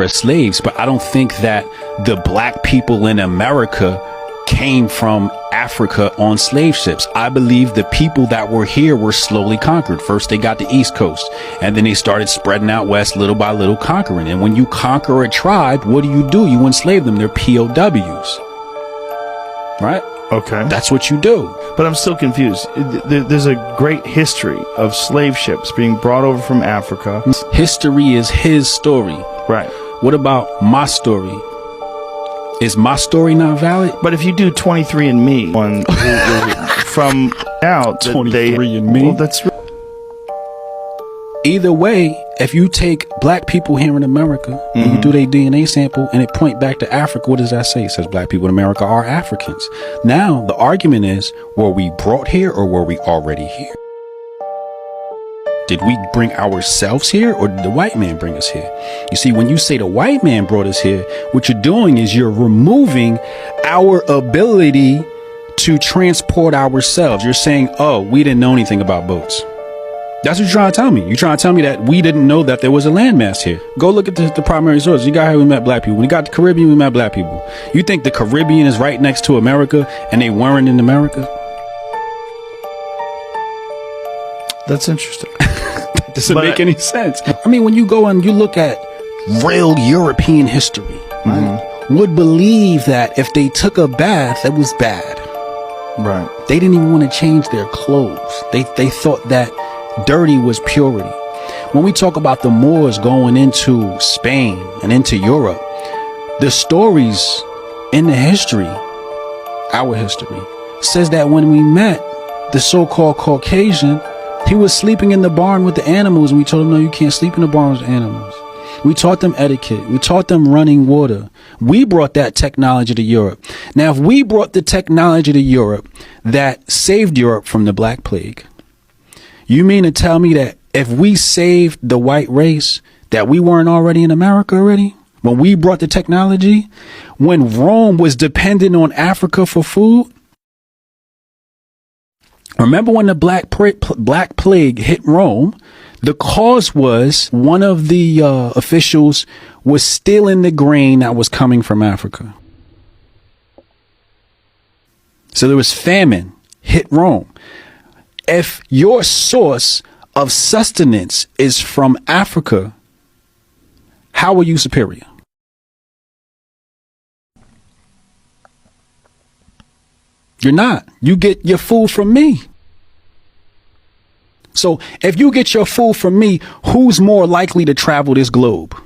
as slaves, but I don't think that the black people in America came from Africa on slave ships. I believe the people that were here were slowly conquered. First, they got the East Coast, and then they started spreading out west little by little, conquering. And when you conquer a tribe, what do? You enslave them. They're POWs. Right? Okay. That's what you do. But I'm still confused. There's a great history of slave ships being brought over from Africa. History is his story. Right. What about my story? Is my story not valid? But if you do 23andMe on from out 23andMe, well, that's either way. If you take black people here in America and you do their DNA sample and it point back to Africa, what does that say? It says black people in America are Africans. Now the argument is, were we brought here or were we already here? Did we bring ourselves here or did the white man bring us here? You see, when you say the white man brought us here, what you're doing is you're removing our ability to transport ourselves. You're saying, oh, we didn't know anything about boats. That's what you're trying to tell me. You're trying to tell me that we didn't know that there was a landmass here. Go look at the primary sources. You got here, we met black people. When we got the Caribbean, we met black people. You think the Caribbean is right next to America and they weren't in America? That's interesting. Doesn't make any sense. I mean, when you go and you look at real European history, right, would believe that if they took a bath, it was bad. Right. They didn't even want to change their clothes. They thought that dirty was purity. When we talk about the Moors going into Spain and into Europe, the stories in the history, our history, says that when we met the so-called Caucasian, he was sleeping in the barn with the animals, and we told him, no, you can't sleep in the barn with animals. We taught them etiquette. We taught them running water. We brought that technology to Europe. Now, if we brought the technology to Europe that saved Europe from the Black Plague, you mean to tell me that if we saved the white race, that we weren't already in America already? When we brought the technology, when Rome was dependent on Africa for food? Remember when the Black Plague hit Rome? The cause was one of the officials was stealing the grain that was coming from Africa. So there was famine, hit Rome. If your source of sustenance is from Africa, how are you superior? You're not. You get your food from me. So if you get your food from me, who's more likely to travel this globe?